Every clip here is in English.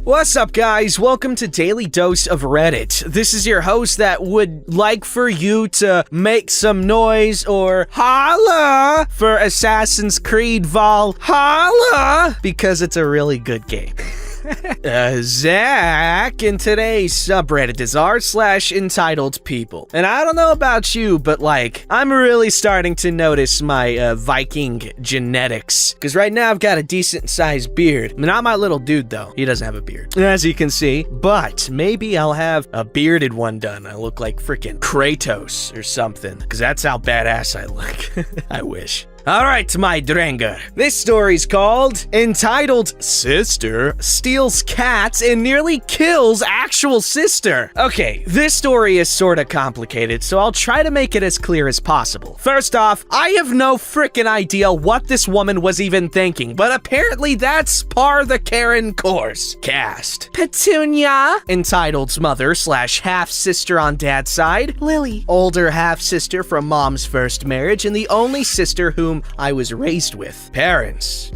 What's up, guys? Welcome to Daily Dose of Reddit. This is your host that would like for you to make some noise or holla for Assassin's Creed Valhalla because it's a really good game. Zach, and today's subreddit is r/entitled_people. And I don't know about you, but I'm really starting to notice my Viking genetics. Because right now I've got a decent sized beard. Not my little dude though, he doesn't have a beard, as you can see. But maybe I'll have a bearded one done. I look like freaking Kratos or something. Because that's how badass I look. I wish. Alright, my Drenga. This story's called Entitled Sister Steals Cats and Nearly Kills Actual Sister. Okay, this story is sorta complicated, so I'll try to make it as clear as possible. First off, I have no frickin' idea what this woman was even thinking, but apparently that's par the Karen course. Cast: Petunia, Entitled's mother/half-sister on dad's side. Lily, older half-sister from mom's first marriage and the only sister whom I was raised with. Parents: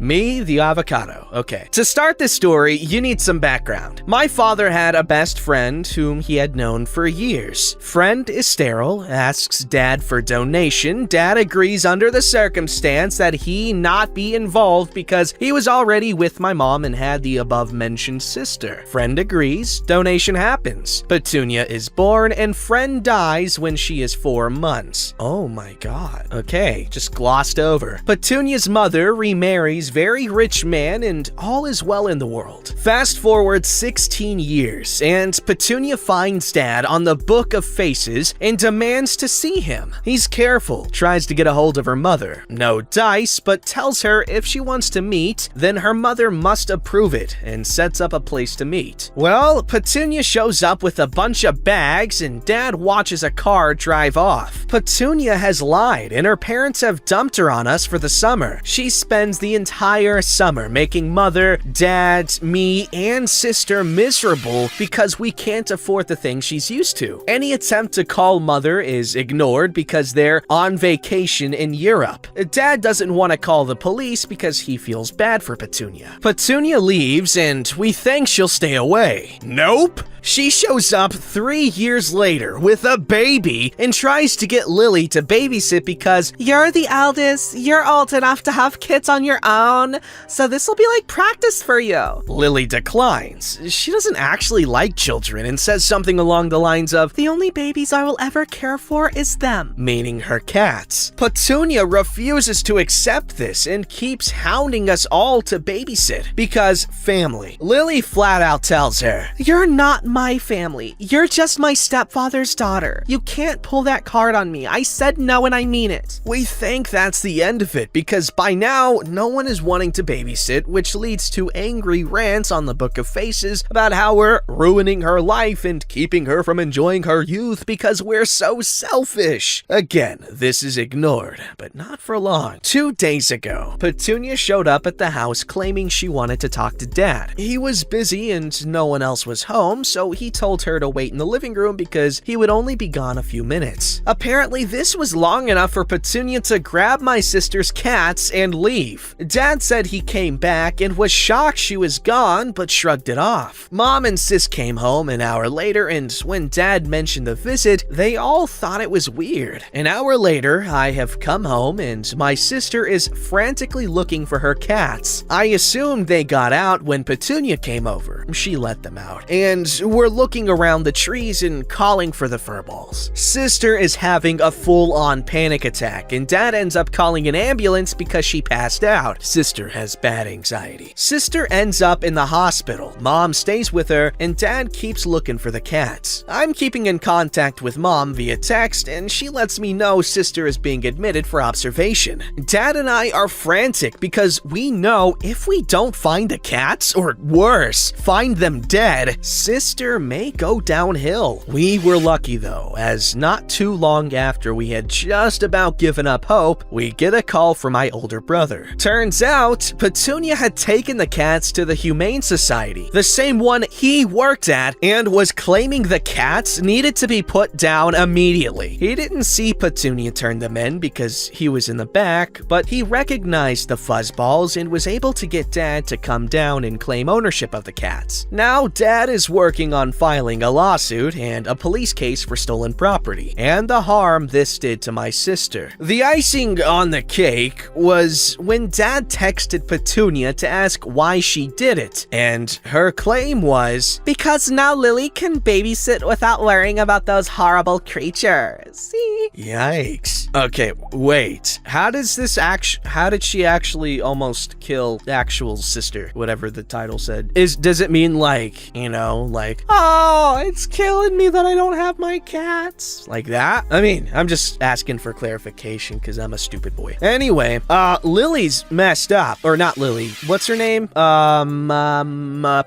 me, the avocado. Okay. To start this story, you need some background. My father had a best friend whom he had known for years. Friend is sterile, asks dad for donation. Dad agrees under the circumstance that he not be involved because he was already with my mom and had the above-mentioned sister. Friend agrees, donation happens. Petunia is born and friend dies when she is 4 months. Oh my god. Okay. Just glossed over. Petunia's mother remarries very rich man and all is well in the world. Fast forward 16 years and Petunia finds dad on the Book of Faces and demands to see him. He's careful, tries to get a hold of her mother. No dice, but tells her if she wants to meet, then her mother must approve it and sets up a place to meet. Well, Petunia shows up with a bunch of bags and dad watches a car drive off. Petunia has lied and her parents have dumped her on us for the summer. She spends the entire summer making mother, dad, me, and sister miserable because we can't afford the things she's used to. Any attempt to call mother is ignored because they're on vacation in Europe. Dad doesn't want to call the police because he feels bad for Petunia. Petunia leaves and we think she'll stay away. Nope! She shows up 3 years later with a baby and tries to get Lily to babysit because you're the eldest, you're old enough to have kids on your own, so this will be like practice for you. Lily declines. She doesn't actually like children and says something along the lines of, the only babies I will ever care for is them, meaning her cats. Petunia refuses to accept this and keeps hounding us all to babysit because family. Lily flat out tells her, you're not my family. You're just my stepfather's daughter. You can't pull that card on me. I said no and I mean it. We think that's the end of it because by now, no one is wanting to babysit, which leads to angry rants on the Book of Faces about how we're ruining her life and keeping her from enjoying her youth because we're so selfish. Again, this is ignored, but not for long. 2 days ago, Petunia showed up at the house claiming she wanted to talk to dad. He was busy and no one else was home, so he told her to wait in the living room because he would only be gone a few minutes. Apparently, this was long enough for Petunia to grab my sister's cats and leave. Dad said he came back and was shocked she was gone, but shrugged it off. Mom and sis came home an hour later, and when Dad mentioned the visit, they all thought it was weird. An hour later, I have come home and my sister is frantically looking for her cats. I assumed they got out when Petunia came over. She let them out. And we're looking around the trees and calling for the furballs. Sister is having a full-on panic attack, and Dad ends up calling an ambulance because she passed out. Sister has bad anxiety. Sister ends up in the hospital. Mom stays with her, and Dad keeps looking for the cats. I'm keeping in contact with Mom via text, and she lets me know Sister is being admitted for observation. Dad and I are frantic because we know if we don't find the cats, or worse, find them dead, Sis sister may go downhill. We were lucky though, as not too long after we had just about given up hope, we get a call from my older brother. Turns out, Petunia had taken the cats to the Humane Society, the same one he worked at, and was claiming the cats needed to be put down immediately. He didn't see Petunia turn them in because he was in the back, but he recognized the fuzzballs and was able to get Dad to come down and claim ownership of the cats. Now Dad is working on filing a lawsuit and a police case for stolen property, and the harm this did to my sister. The icing on the cake was when Dad texted Petunia to ask why she did it, and her claim was, "Because now Lily can babysit without worrying about those horrible creatures." See? Yikes. Okay, wait. How did she actually almost kill the actual sister? Whatever the title said. Does it mean like, you know, like, oh, it's killing me that I don't have my cats? Like that? I mean, I'm just asking for clarification because I'm a stupid boy. Anyway, Lily's messed up. Or not Lily. What's her name?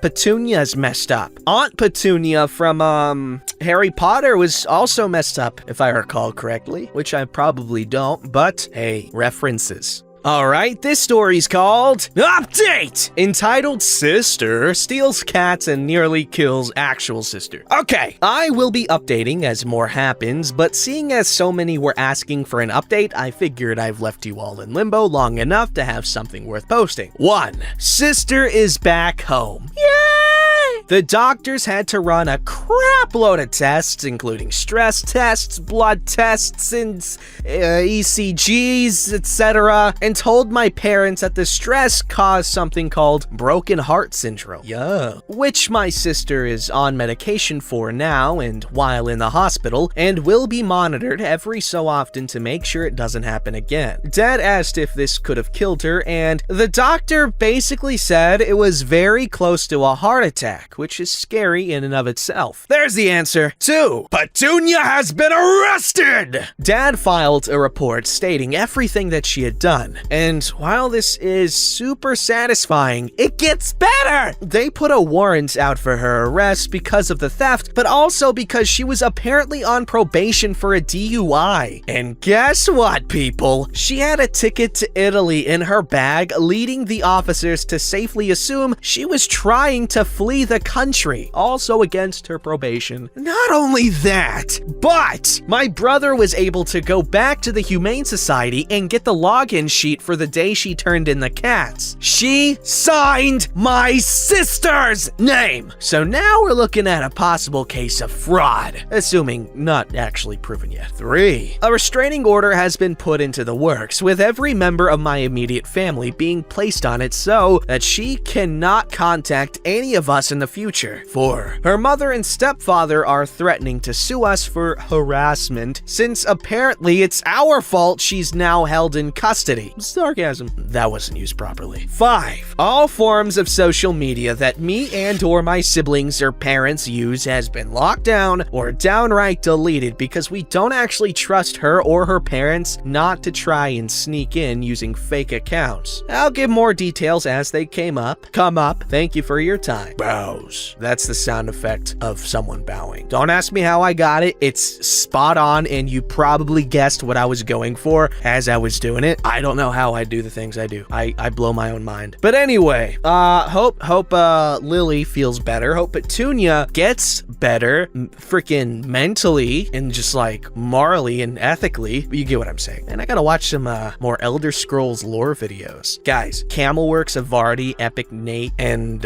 Petunia's messed up. Aunt Petunia from, Harry Potter was also messed up, if I recall correctly, which I probably don't, but hey, references. Alright, this story's called Update! Entitled Sister Steals Cats and Nearly Kills Actual Sister. Okay, I will be updating as more happens, but seeing as so many were asking for an update, I figured I've left you all in limbo long enough to have something worth posting. 1. Sister is back home. Yay! The doctors had to run a crap load of tests, including stress tests, blood tests, and ECGs, etc., and told my parents that the stress caused something called broken heart syndrome. Yeah. Which my sister is on medication for now and while in the hospital, and will be monitored every so often to make sure it doesn't happen again. Dad asked if this could have killed her, and the doctor basically said it was very close to a heart attack, which is scary in and of itself. There's the answer. 2. Petunia has been arrested! Dad filed a report stating everything that she had done, and while this is super satisfying, it gets better! They put a warrant out for her arrest because of the theft, but also because she was apparently on probation for a DUI. And guess what, people? She had a ticket to Italy in her bag, leading the officers to safely assume she was trying to flee the country, also against her probation. Not only that, but my brother was able to go back to the Humane Society and get the login sheet for the day she turned in the cats. She signed my sister's name! So now we're looking at a possible case of fraud, assuming not actually proven yet. 3. A restraining order has been put into the works, with every member of my immediate family being placed on it so that she cannot contact any of us in the future. 4. Her mother and stepfather are threatening to sue us for harassment, since apparently it's our fault she's now held in custody. Sarcasm. That wasn't used properly. 5. All forms of social media that me and or my siblings or parents use has been locked down or downright deleted because we don't actually trust her or her parents not to try and sneak in using fake accounts. I'll give more details as they come up. Thank you for your time. Bows. That's the sound effect of someone bowing. Don't ask me how I got it. It's spot on, and you probably guessed what I was going for as I was doing it. I don't know how I do the things I do. I blow my own mind. But anyway, hope Lily feels better. Hope Petunia gets better, freaking mentally and just like morally and ethically. You get what I'm saying. And I gotta watch some more Elder Scrolls lore videos. Guys, Camelworks of Vardy, Epic Nate, and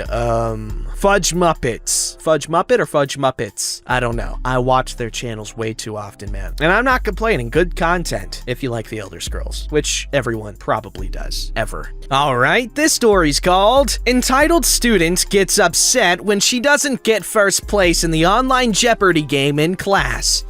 Fudge Muppets. Fudge Muppet or Fudge Muppets? I don't know. I watch their channels way too often, man. And I'm not complaining. Good content if you like the Elder Scrolls, which everyone probably does, ever. Alright, this story's called Entitled Student Gets Upset When She Doesn't Get First Place in the Online Jeopardy Game in Class.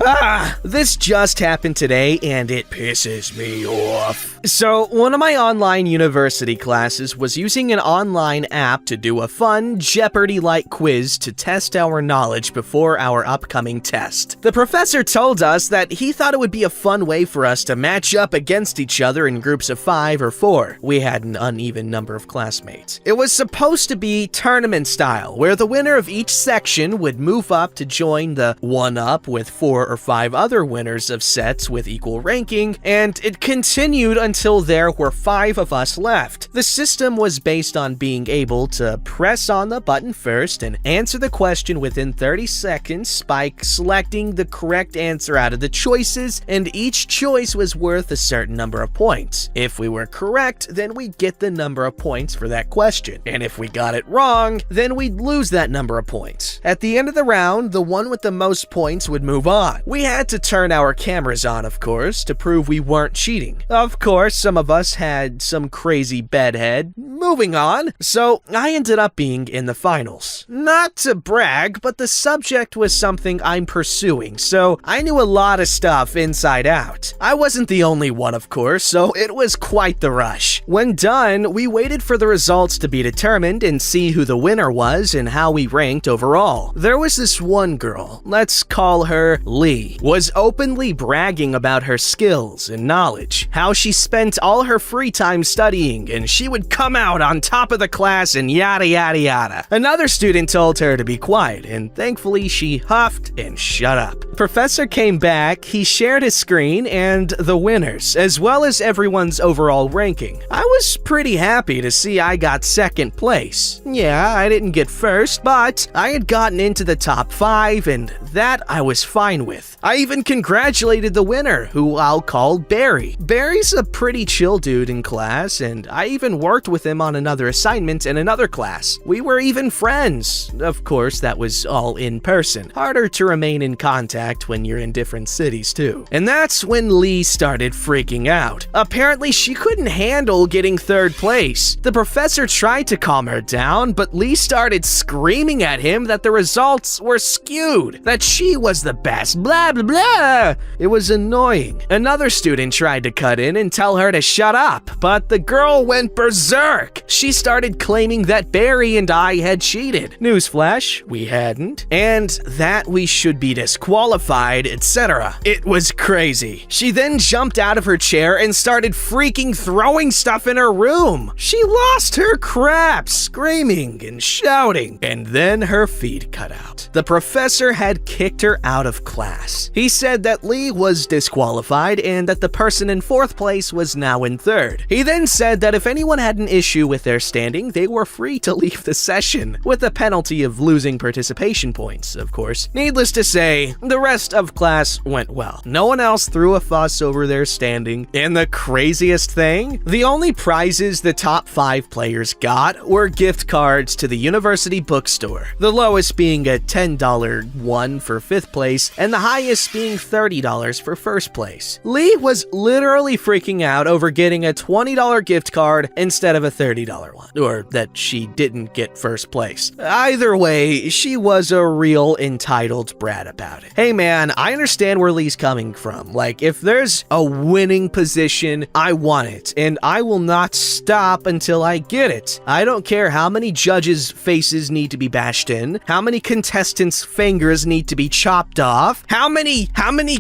This just happened today and it pisses me off. So, one of my online university classes was using an online app to do a fun Jeopardy light quiz to test our knowledge before our upcoming test. The professor told us that he thought it would be a fun way for us to match up against each other in groups of 5 or 4. We had an uneven number of classmates. It was supposed to be tournament style, where the winner of each section would move up to join the one-up with 4 or 5 other winners of sets with equal ranking, and it continued until there were 5 of us left. The system was based on being able to press on the button first and answer the question within 30 seconds by selecting the correct answer out of the choices, and each choice was worth a certain number of points. If we were correct, then we'd get the number of points for that question, and if we got it wrong, then we'd lose that number of points. At the end of the round, the one with the most points would move on. We had to turn our cameras on, of course, to prove we weren't cheating. Of course, some of us had some crazy bedhead. Moving on, so I ended up being in the finals. Not to brag, but the subject was something I'm pursuing, so I knew a lot of stuff inside out. I wasn't the only one, of course, so it was quite the rush. When done, we waited for the results to be determined and see who the winner was and how we ranked overall. There was this one girl, let's call her Lee, was openly bragging about her skills and knowledge, how she spent all her free time studying and she would come out on top of the class and yada yada yada. Another student told her to be quiet, and thankfully she huffed and shut up. Professor came back, he shared his screen and the winners, as well as everyone's overall ranking. I was pretty happy to see I got second place. Yeah, I didn't get first, but I had gotten into the top 5, and that I was fine with. I even congratulated the winner, who I'll call Barry. Barry's a pretty chill dude in class, and I even worked with him on another assignment in another class. We were even friends. Of course, that was all in person. Harder to remain in contact when you're in different cities too. And that's when Lee started freaking out. Apparently, she couldn't handle getting third place. The professor tried to calm her down, but Lee started screaming at him that the results were skewed, that she was the best, blah blah blah. It was annoying. Another student tried to cut in and tell her to shut up, but the girl went berserk. She started claiming that Barry and I had cheated. Newsflash, we hadn't, and that we should be disqualified, etc. It was crazy. She then jumped out of her chair and started freaking throwing stuff in her room. She lost her crap, screaming and shouting, and then her feed cut out. The professor had kicked her out of class. He said that Lee was disqualified and that the person in 4th place was now in 3rd. He then said that if anyone had an issue with their standing, they were free to leave the session, with the penalty of losing participation points, of course. Needless to say, the rest of class went well. No one else threw a fuss over their standing, and the craziest thing? The only prizes the top 5 players got were gift cards to the university bookstore, the lowest being a $10 one for 5th place, and the highest being $30 for 1st place. Lee was literally freaking out over getting a $20 gift card instead of a $30 one, or that she didn't get 1st place. Either way, she was a real entitled brat about it. Hey man, I understand where Lee's coming from. Like, if there's a winning position, I want it, and I will not stop until I get it. I don't care how many judges' faces need to be bashed in, how many contestants' fingers need to be chopped off, how many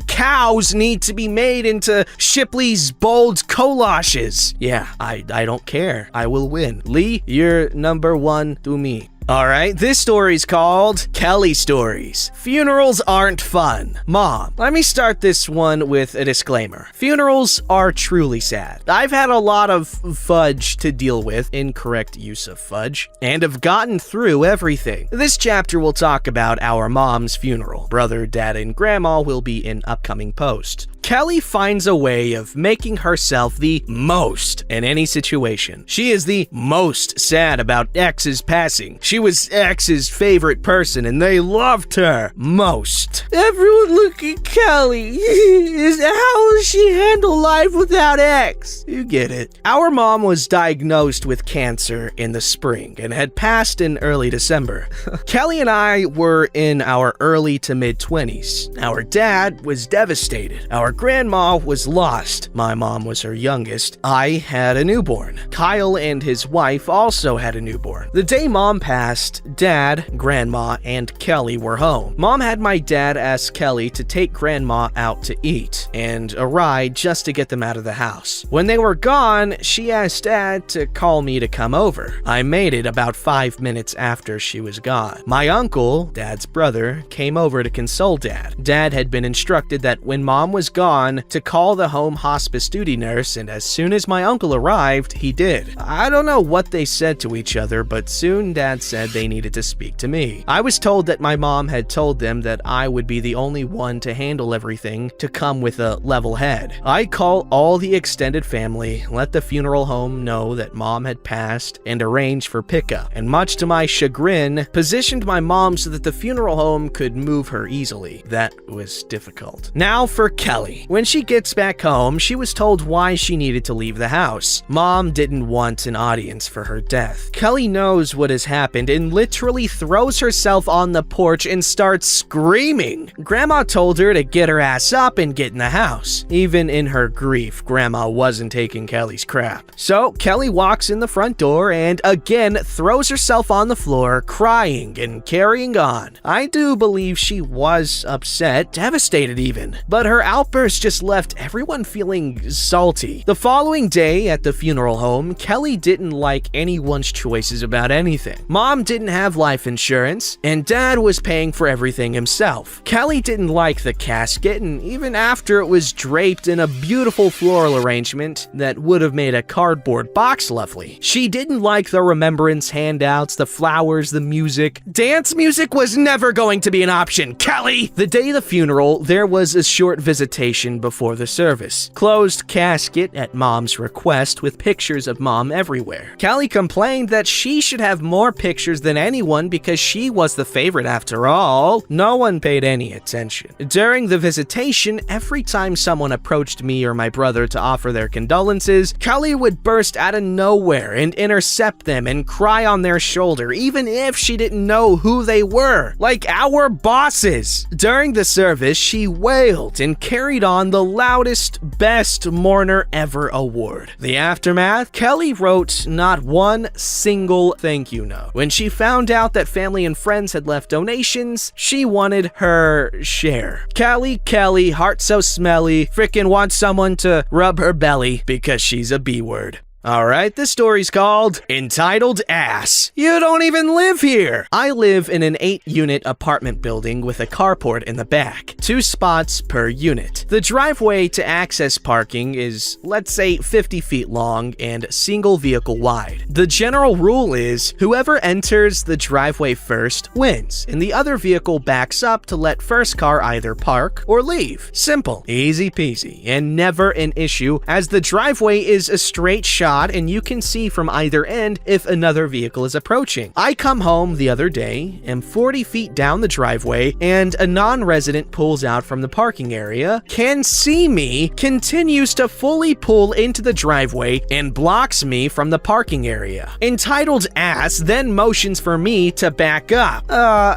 cows need to be made into Shipley's bold collages. Yeah, I don't care. I will win. Lee, you're number 1 to me. Alright, this story's called Kelly Stories. Funerals aren't fun. Mom, let me start this one with a disclaimer. Funerals are truly sad. I've had a lot of fudge to deal with, incorrect use of fudge, and have gotten through everything. This chapter will talk about our mom's funeral. Brother, dad, and grandma will be in upcoming posts. Kelly finds a way of making herself the most in any situation. She is the most sad about X's passing. She was X's favorite person and they loved her most. Everyone look at Kelly. How will she handle life without X? You get it. Our mom was diagnosed with cancer in the spring and had passed in early December. Kelly and I were in our early to mid-20s. Our dad was devastated. Our grandma was lost, my mom was her youngest, I had a newborn. Kyle and his wife also had a newborn. The day mom passed, dad, grandma, and Kelly were home. Mom had my dad ask Kelly to take grandma out to eat and a ride just to get them out of the house. When they were gone, she asked dad to call me to come over. I made it about 5 minutes after she was gone. My uncle, dad's brother, came over to console dad. Dad had been instructed that when mom was gone to call the home hospice duty nurse, and as soon as my uncle arrived, he did. I don't know what they said to each other, but soon dad said they needed to speak to me. I was told that my mom had told them that I would be the only one to handle everything, to come with a level head. I call all the extended family, let the funeral home know that mom had passed, and arrange for pickup, and much to my chagrin, positioned my mom so that the funeral home could move her easily. That was difficult. Now for Kelly. When she gets back home, she was told why she needed to leave the house. Mom didn't want an audience for her death. Kelly knows what has happened and literally throws herself on the porch and starts screaming. Grandma told her to get her ass up and get in the house. Even in her grief, Grandma wasn't taking Kelly's crap. So Kelly walks in the front door and again throws herself on the floor, crying and carrying on. I do believe she was upset, devastated even, but her outburst just left everyone feeling salty. The following day at the funeral home, Kelly didn't like anyone's choices about anything. Mom didn't have life insurance, and dad was paying for everything himself. Kelly didn't like the casket, and even after it was draped in a beautiful floral arrangement that would have made a cardboard box lovely. She didn't like the remembrance handouts, the flowers, the music. Dance music was never going to be an option, Kelly! The day of the funeral, there was a short visitation before the service. Closed casket at mom's request with pictures of mom everywhere. Kelly complained that she should have more pictures than anyone because she was the favorite after all. No one paid any attention. During the visitation, every time someone approached me or my brother to offer their condolences, Kelly would burst out of nowhere and intercept them and cry on their shoulder, even if she didn't know who they were, like our bosses. During the service, she wailed and carried on the loudest, best mourner ever award. The aftermath, Kelly wrote not one single thank you note. When she found out that family and friends had left donations, she wanted her share. Kelly, heart so smelly, frickin' wants someone to rub her belly because she's a B-word. Alright, this story's called Entitled Ass. You don't even live here! I live in an 8-unit apartment building with a carport in the back, 2 spots per unit. The driveway to access parking is, let's say, 50 feet long and single vehicle wide. The general rule is whoever enters the driveway first wins, and the other vehicle backs up to let first car either park or leave. Simple, easy peasy, and never an issue as the driveway is a straight shot and you can see from either end if another vehicle is approaching. I come home the other day, am 40 feet down the driveway, and a non-resident pulls out from the parking area, can see me, continues to fully pull into the driveway, and blocks me from the parking area. Entitled Ass then motions for me to back up.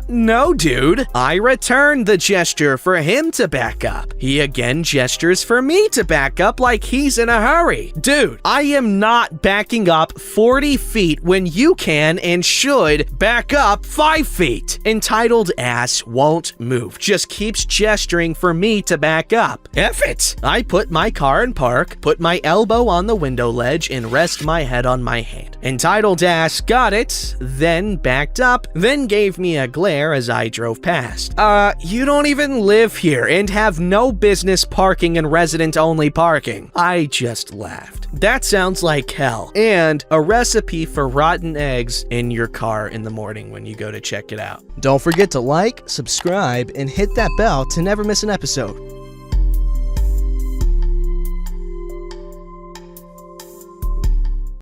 No dude. I return the gesture for him to back up. He again gestures for me to back up like he's in a hurry. Dude, I am not backing up 40 feet when you can and should back up 5 feet. Entitled Ass won't move, just keeps gesturing for me to back up. F it! I put my car in park, put my elbow on the window ledge, and rest my head on my hand. Entitled Ass got it, then backed up, then gave me a glare as I drove past. You don't even live here and have no business parking in resident-only parking. I just laughed. That sounds like hell, and a recipe for rotten eggs in your car in the morning when you go to check it out. Don't forget to like, subscribe, and hit that bell to never miss an episode.